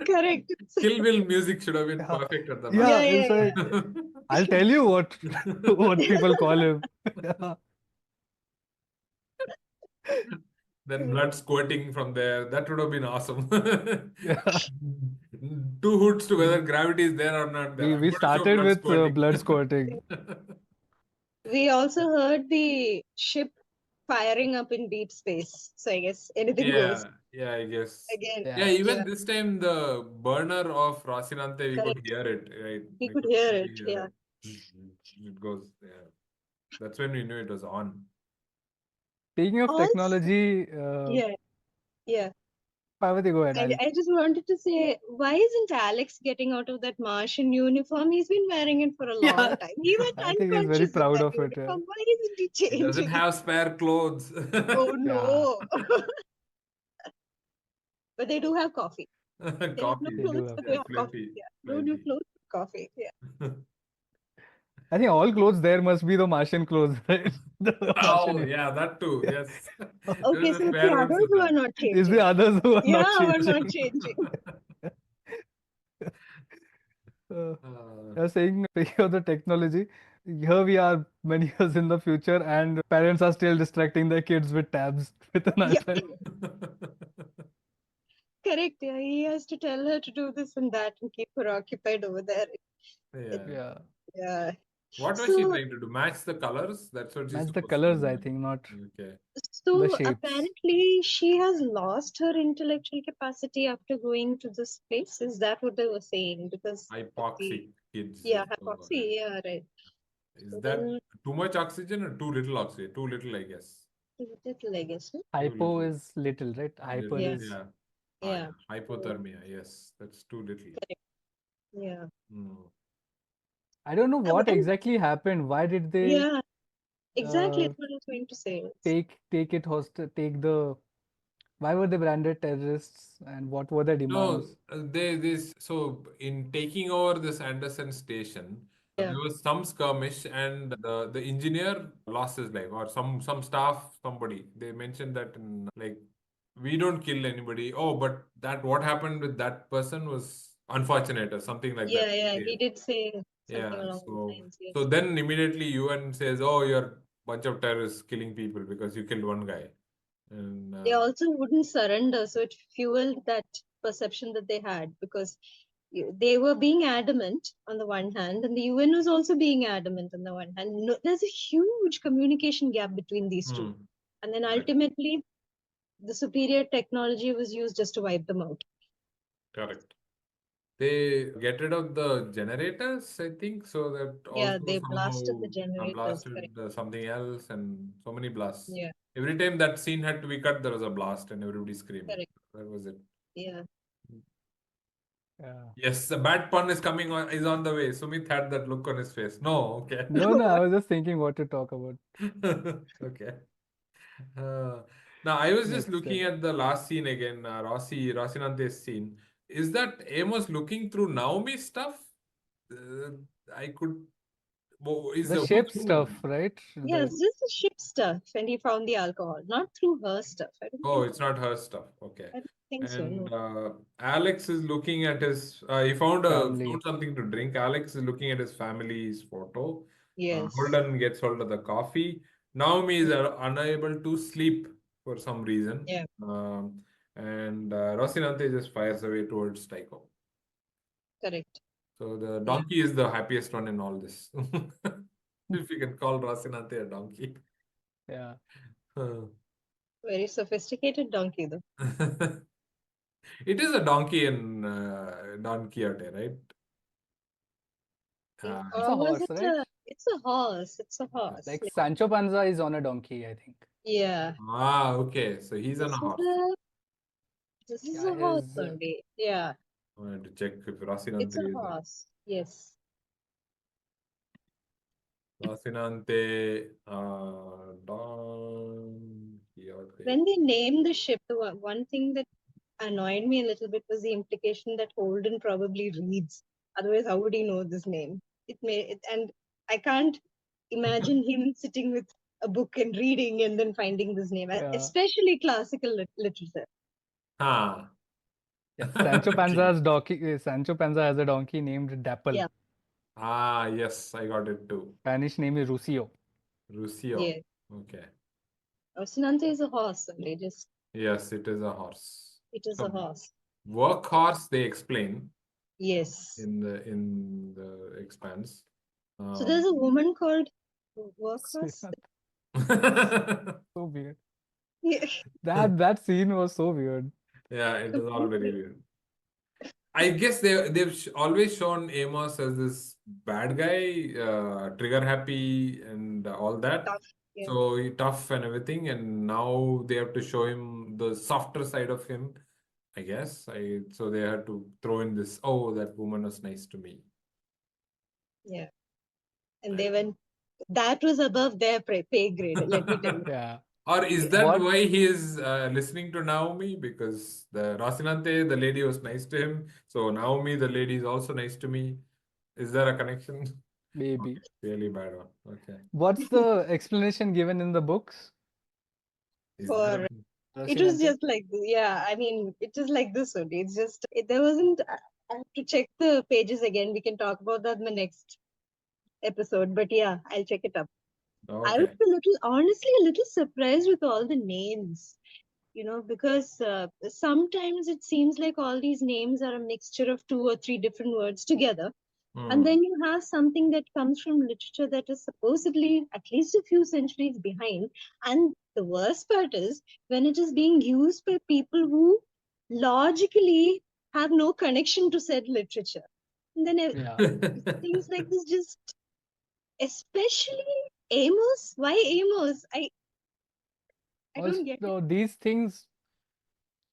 correct. Kill Bill music should have been Yeah, perfect at the back. Yeah, yeah. yeah, It's like yeah. I'll tell you what what people call him. Yeah, Then blood squirting from there. That would have been awesome. yeah. Two hoods to whether gravity is there or not there. We I'm we going to show started blood with squirting. blood squirting. We also heard the ship firing up in deep space. So I guess anything goes Yeah, I guess. again. Yeah, Yeah, even Yeah, this time the burner of Rocinante, we could correct. hear it, right? We We could could hear clearly it. hear Yeah, it. It goes, yeah. That's when we knew it was on. speaking of also, technology, yeah, yeah. Parvati, go ahead. I just wanted to say, why isn't Alex getting out of that Martian uniform? He's been wearing it for a long Yeah, time. He went I think he's very unconscious in proud that of it. Yeah, uniform. Why isn't he He doesn't changing? have spare clothes. Oh yeah, no. But they do have coffee. They have no Coffee. they do clothes, have but they Yeah, have coffee. coffee. plenty, Yeah, no new plenty. clothes, coffee. Yeah. I think all clothes there must be the Martian clothes, right? The Martian Oh, uniform. yeah, that too. Yeah. Yes. Okay, There's a so it's the spare one others for who are that. not It's the changing. others who are not Yeah, we're not changing. changing. Uh, Uh, I was saying, speaking of the technology, here we are many years in the future, and parents are still distracting their kids with tabs with an Yeah, iPad. correct. Yeah, he has to tell her to do this and that and keep her occupied over there. It, yeah. Yeah, yeah. What was she So, trying to do? Match the colors? That's what she's match the supposed to colors, I do. think, not Okay. the so shapes. apparently she has lost her intellectual capacity after going to this place. Is that what they were saying? Because of the Hypoxic kids. yeah, So, yeah. hypoxia. Yeah, right. Is So that then, too much oxygen or too little oxygen? Too little, I guess. little, I guess. No? Too Hypo little. is little, right? Hyper Little, Yeah, is yeah. Ah, yeah, yeah. Hypothermia. Yes, that's too little. yeah. Hmm. I don't know what And exactly happened. Why did they yeah, exactly. uh, That's what I was going to say. take it hostage? Take the why were they branded terrorists, and what were their No, demands? they this so in taking over this Anderson station, Yeah. there was some skirmish, and the engineer lost his life, or some staff, somebody. They mentioned that in, like, we don't kill anybody. Oh, but that what happened with that person was unfortunate or something like that. Yeah, he did say something Yeah. along those So lines. Yes. so then immediately UN says, "Oh, you're bunch of terrorists killing people because you killed one guy." And They also wouldn't surrender, so it fueled that perception that they had, because they were being adamant on the one hand, and the UN was also being adamant on the one hand. No, there's a huge communication gap between these two, and then right, ultimately the superior technology was used just to wipe them out. correct. They get rid of the generators, I think, so that Yeah, also they blasted somehow the generators. Correct. blasted something else, and so many blasts. Yeah, Every time that scene had to be cut, there was a blast and everybody screaming. correct. That was it. Yeah. Yeah. Yes, a bad pun is coming on, is on the way. Sumit had that look on his face. No, okay. No, I was just thinking what to talk about Okay. Uh, now I was just next. looking at the last scene again, Rocinante's scene. Is that Amos looking through Naomi's stuff? Uh, I could. Is The the ship who? stuff, right? Yeah, it's just the ship stuff, and he found the alcohol, not through her stuff. Oh, it's not her stuff. Okay. I don't think so. And No. Alex is looking at his. He Family. found something to drink. Alex is looking at his family's photo. Yes. Holden gets hold of the coffee. Naomi is unable to sleep for some reason. Yeah. And Rocinante just fires away towards Tycho. Correct. So the Yeah. donkey is the happiest one in all this. If you can call Rocinante a donkey. Yeah. Very sophisticated donkey, though. It is a donkey in Don Quixote, right? It's a Or was horse, it right? it's a horse. It's a horse. Like Sancho Panza is on a donkey, I think. Yeah. Okay. So he's on a This is horse. a Yeah, horse his only. Yeah. I have to check if It's Rocinante a is there. horse. Yes. Rocinante, Don Quixote. When they named the ship, the one thing that annoyed me a little bit was the implication that Holden probably reads. Otherwise, how would he know this name? And I can't imagine him sitting with a book and reading and then finding this name, yeah. especially classical literature. Ah. Yeah. Sancho Panza's donkey. Sancho Panza has a donkey named Dapple. Yeah. Yes, I got it too. Spanish name is Rusio. Rusio. Yeah. Okay. Rocinante is a horse only. Just Yes, it is a horse. it is a horse. Workhorse, they explain Yes. in the Expanse. So there's a woman called Workhorse. So weird. Yeah. That scene was so weird. Yeah, it is all very weird. I guess they've always shown Amos as this bad guy, trigger happy and all that. Tough. Yeah. So he tough and everything, and now they have to show him the softer side of him, I guess. So they had to throw in this, oh, that woman was nice to me. Yeah. And they went, that was above their pay grade, let me tell you. Yeah. Or is that What? why he is listening to Naomi? Because the Rocinante, the lady was nice to him. So Naomi, the lady, is also nice to me. Is there a connection? Maybe. Okay, really bad one. Okay. What's the explanation given in the books? Is For there it was Rocinante? just like yeah, I mean, it was like this only. It's just there wasn't. I have to check the pages again. We can talk about that in the next episode. But yeah, I'll check it up. I was Okay. honestly a little surprised with all the names, because sometimes it seems like all these names are a mixture of two or three different words together. And then you have something that comes from literature that is supposedly at least a few centuries behind. And the worst part is when it is being used by people who logically have no connection to said literature. And then Yeah. things like this just, especially Amos. Why Amos? I don't get it. Also, these things,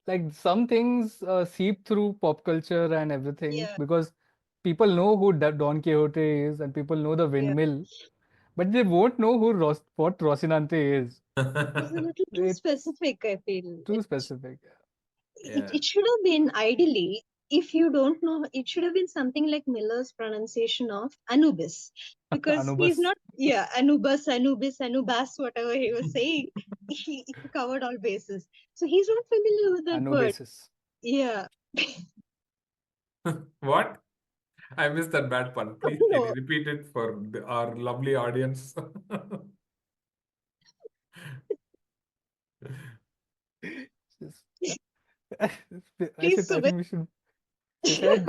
like some things seep through pop culture and everything Yeah, because people know who Don Quixote is and people know the yeah. windmill, but they won't know what Rocinante is. It's a little too It's specific, I feel. too specific. It, Yeah. it should have been ideally if you don't know, it should have been something like Miller's pronunciation of Anubis, because he's Anubis. not, yeah, Anubis, Anubis, Anubas, whatever he was saying, he covered all bases. So he's not familiar with that word. Anubasis. Yeah. What? I missed that bad pun. Please, can you No, repeat it for our lovely audience? I please, Sumit. think we should. She said Please.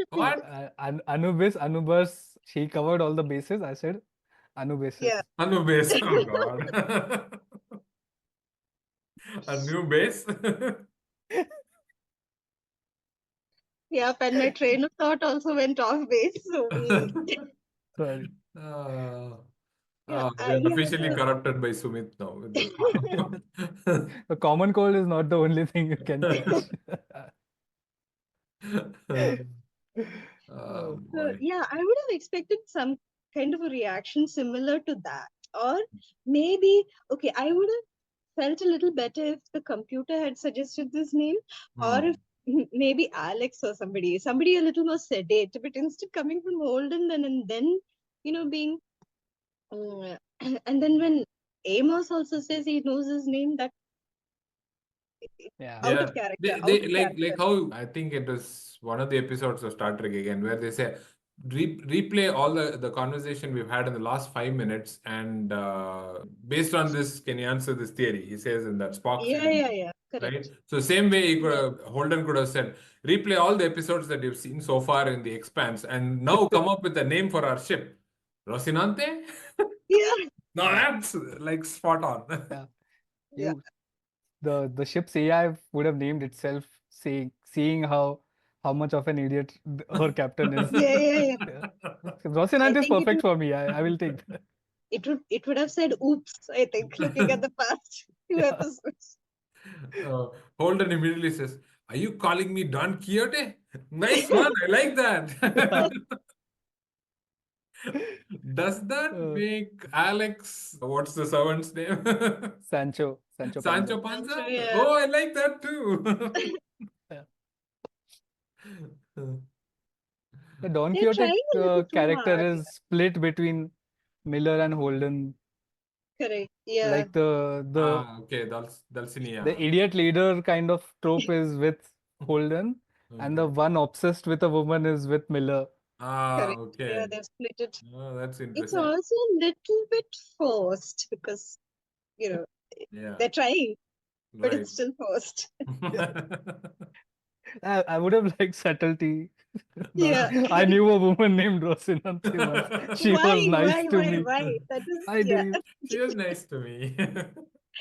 What? Anubis. She covered all the bases. I said Anubasis. Yeah. A new base. Oh God. A new base. Yep, and my train of thought also went off base. So we, Sorry. Uh, yeah, we are yeah, officially corrupted by Sumit now with this. A common cold is not the only thing you can catch. Oh So boy. yeah, I would have expected some kind of a reaction similar to that. Or maybe, okay, I would have felt a little better if the computer had suggested this name, or if maybe Alex or somebody a little more sedate, but instead coming from Holden and then, being, uh, and then when Amos also says he knows his name, that Yeah. out Yeah, of character, they out of like character. how I think it was one of the episodes of Star Trek again where they say replay all the conversation we've had in the last 5 minutes and based on this, can you answer this theory? He says in that Spock says, Yeah, right? correct. So same way he could Yeah. Holden could have said replay all the episodes that you've seen so far in the Expanse and now come up with a name for our ship, Rocinante. Yeah, No, Yeah. that's like spot on. Yeah. yeah, The ship's AI would have named itself seeing how much of an idiot her captain is. yeah. Yeah. I Rocinante is think perfect for me. I will take that. it would have said oops, I think, looking at the past two Yeah. episodes. Holden immediately says, "Are you calling me Don Quixote? Nice one, I like Yeah. that." Does that Uh, make Alex, what's the servant's name? Sancho Sancho Panza. Sancho, Panza? yeah. Oh, I like that too. Yeah. The Don They're Quixote trying a little too character hard. is split between Miller and Holden. Correct. Yeah. Like Okay, the Dulcinea. idiot leader kind of trope is with Holden, and the Okay. one obsessed with a woman is with Miller. Correct. Yeah, Okay. they've split it. Oh, that's It's interesting. also a little bit forced because, you know, Yeah, they're trying, but right. it's still forced. Yeah. I would have liked subtlety. Not, Yeah. I knew a woman named Rosinante once. She Why? was nice to me. That is, I yeah. do. She was nice to me.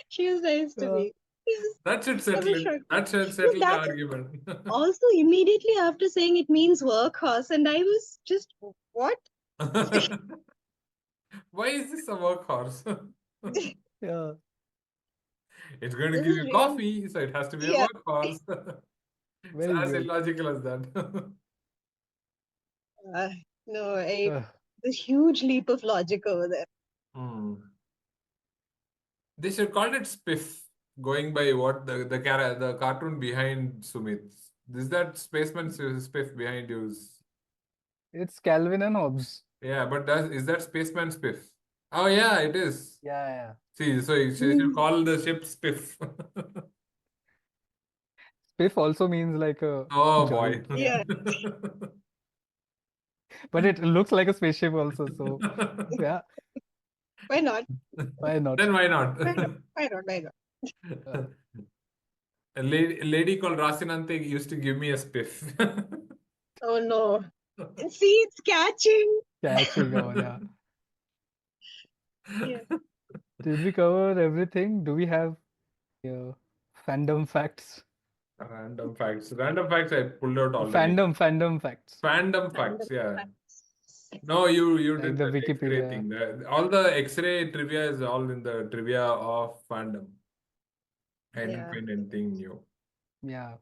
She was nice to Uh, me. Yes, That should I settle was it. shocked. That should No, settle the that argument. also immediately after saying it means workhorse, and I was just, what? Why is this a workhorse? yeah, It's going to This give is you really, coffee, so it has to be a yeah. workhorse. It's very as weird. illogical as that. Uh, no, Uh, the huge leap of logic over there. Hmm. They should call it Spiff, going by what the cartoon behind Sumit. Is that Spaceman Spiff behind you? it's Calvin and Hobbes. Yeah, but is that Spaceman Spiff? Oh yeah, it is. Yeah. See, so you should Mm, call the ship Spiff. Spiff also means like a Oh boy. child. Yeah, yeah, but it looks like a spaceship also. So yeah, why not? why not? Then why not? Why not? Why not? Why not? Uh, A lady called Rasinante used to give me a spiff. Oh no. See, it's catching. catching on. Yeah. Yeah. Did we cover everything? Do we have fandom facts? Random facts. Random facts I pulled out already. Fandom facts. Fandom facts, Random yeah. facts. No, you Like did the the X-ray Wikipedia. thing. All the X-ray trivia is all in the trivia of fandom. I didn't Yeah. find anything new. Yeah.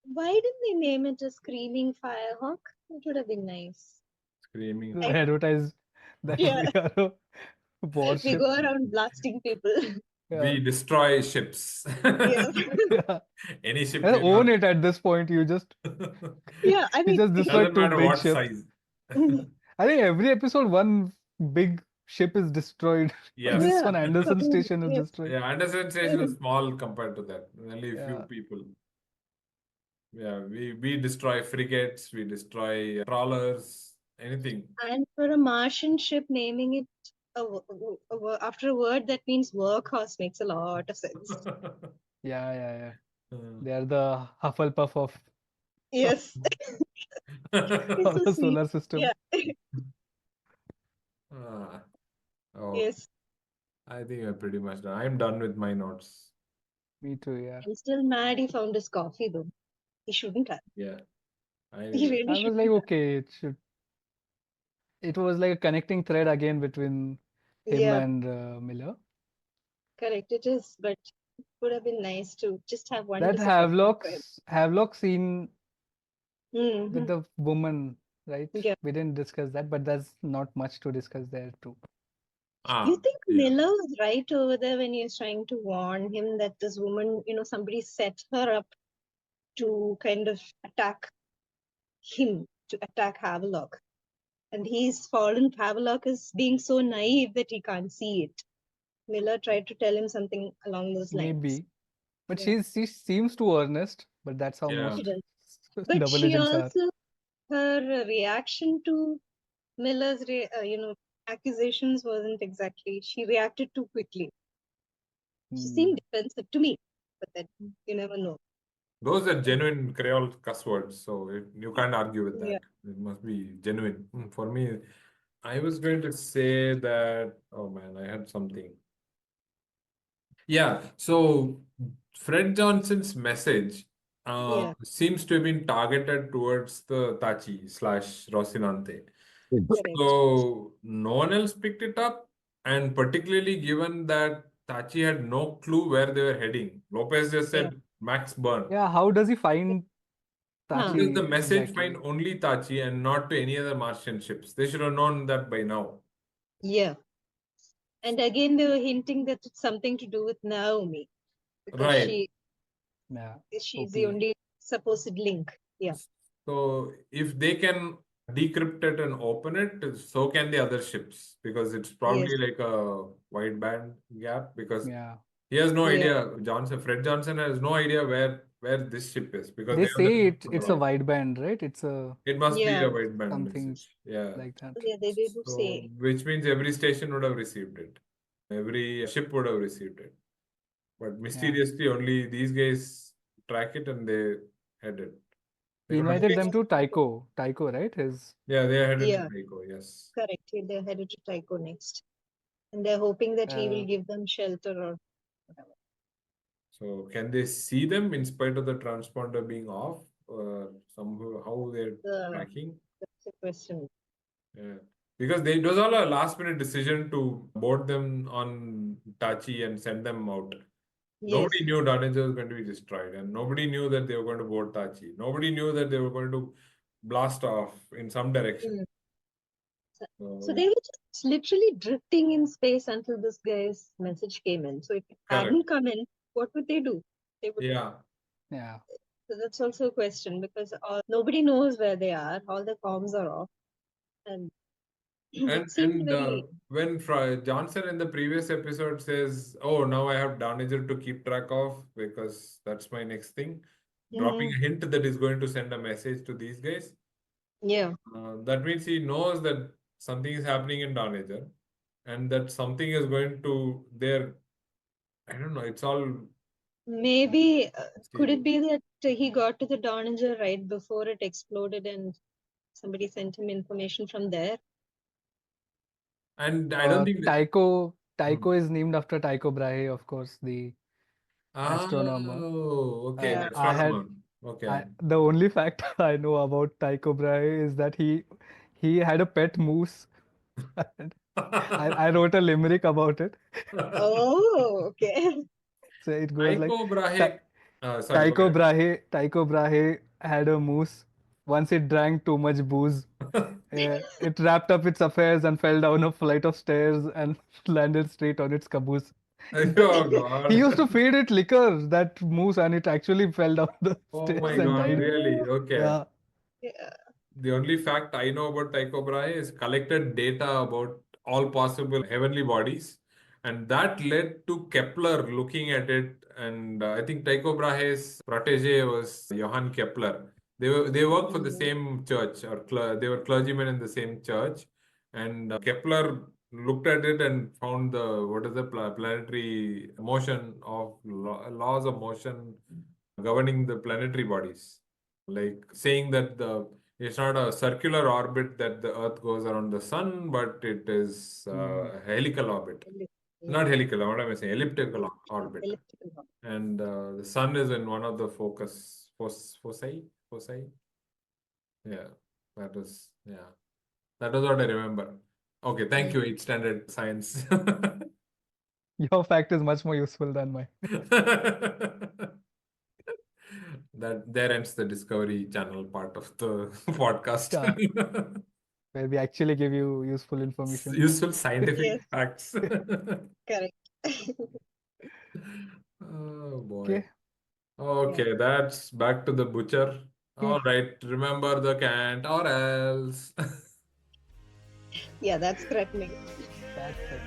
Why didn't they name it a Screaming Firehawk? It would have been nice. Screaming. To advertise that Yeah. we are a We warship. go around blasting people. We Yeah. destroy ships. Yes. Yeah. Any ship And you own want. it at this point. Yeah, I You mean, just he. destroyed Doesn't two matter big what ships. size. I think every episode one big ship is destroyed. This Yes. Yeah, one Anderson something. station is Yes. destroyed. Yeah, Anderson Station is small compared to that. Only a few Yeah. people. Yeah, we destroy frigates, we destroy trawlers, anything. And for a Martian ship, naming it after a word that means workhorse makes a lot of sense. Yeah, yeah, yeah. Uh, They are the Hufflepuff of Yes, it's so our sweet. solar system. Yeah, ah, oh, yes. I think I'm pretty much done. I'm done with my notes. Me too, yeah. I'm still mad he found his coffee though. He shouldn't have. Yeah, He I really I was like, shouldn't have. okay, it was like a connecting thread again between him Yeah, and Miller. correct. It is, but it would have been nice to just have one That disappointment for him. Havelock scene with Hmm. the woman, right? Yeah. We didn't discuss that, but there's not much to discuss there too. You think yeah. Miller was right over there when he was trying to warn him that this woman, somebody set her up to kind of attack him, to attack Havelock. And he's fallen. Havelock is being so naive that he can't see it. Miller tried to tell him something along those lines. Maybe, but Yeah, she seems too earnest. But that's how Yeah. she most does. But double she agents are. also, her reaction to Miller's, accusations wasn't exactly, she reacted too quickly. She Hmm. seemed defensive to me, but then you never know. Those are genuine Creole cuss words, so you can't argue with Yeah. that. It must be genuine. For me, I was going to say that, oh man, I had something. Yeah, so Fred Johnson's message Yeah. seems to have been targeted towards the Tachi slash Rocinante. Correct. So no one else picked it up, and particularly given that Tachi had no clue where they were heading. Lopez just Yeah. said Max burn. Yeah, how does he find Huh. Because the Tachi message find exactly? only Tachi and not to any other Martian ships. They should have known that by now. Yeah. And again, they were hinting that it's something to do with Naomi because Right. Yeah, she's the OP. only supposed link. Yeah. So if they can decrypt it and open it, so can the other ships because it's Yes. probably like a wideband gap because Yeah, he has no Yeah. idea. Fred Johnson has no idea where this ship is because they they have the say it's a transponder. wideband, right? It's a It must be Yeah. a wideband something message. Yeah. like that. Yeah. They do So say. which means every station would have received it. Every ship would have received it. But Yeah, mysteriously, only these guys track it and they head it. They he could have invited them fixed. to Tycho, right? His Yeah, they are headed to Yeah. Tycho, yes. Correct. They're headed to Tycho next. And they're hoping that he will uh, give them shelter or whatever. So can they see them in spite of the transponder being off? Or somehow how they're tracking? That's the question. Yeah. Because it was all a last minute decision to board them on Tachi and send them out. Yes. Nobody knew Danaja was going to be destroyed, and nobody knew that they were going to board Tachi. Nobody knew that they were going to blast off in some direction. Mm. So So, they were just literally drifting in space until this guy's message came in. So if it correct. hadn't come in, what would they do? They would. Yeah. yeah. So that's also a question because nobody knows where they are. All the comms are off, and it seemed And very. when Johnson in the previous episode says, "Oh, now I have Danager to keep track of because that's my next thing," dropping Mhm. a hint that he's going to send a message to these guys. Yeah, That means he knows that something is happening in Danager, and that something is going to there. I don't know. It's all maybe could it mysterious. be that he got to the Doninger right before it exploded, and somebody sent him information from there? And I don't think that. Tycho is named after Tycho Brahe, of course, the astronomer. Oh, okay. The Yeah. I had astronomer. Okay. the only fact I know about Tycho Brahe is that he had a pet moose. And I wrote a limerick about it. Oh, okay. So it goes like Tycho Brahe. Ty- Sorry, go ahead. Tycho Brahe had a moose. Once it drank too much booze. It wrapped up its affairs and fell down a flight of stairs and landed straight on its caboose. Oh God. He used to feed it liquor, that moose, and it actually fell down the Oh my stairs and God, died. really? Okay. Yeah. Yeah. The only fact I know about Tycho Brahe is collected data about all possible heavenly bodies, and that led to Kepler looking at it. And I think Tycho Brahe's protege was Johann Kepler. They worked for the same church, or they were clergymen in the same church. And Kepler looked at it and found the what is the planetary motion of laws of motion governing the planetary bodies, like saying that it's not a circular orbit that the Earth goes around the sun, but it is a helical orbit. Not Yeah. helical, what am I saying? Elliptical orbit. Elliptical orbit. And the sun is in one of the foci. Yeah, yeah. That was what I remember. Okay, thank you, 8th standard science. Your fact is much more useful than mine. That there ends the Discovery Channel part of the podcast. Yeah, where we actually give you useful information. Useful scientific Yes, facts. correct. Oh boy. Okay. Okay, that's back to the butcher. All Okay. right, remember the Cant or else. Yeah, that's threatening. That's it.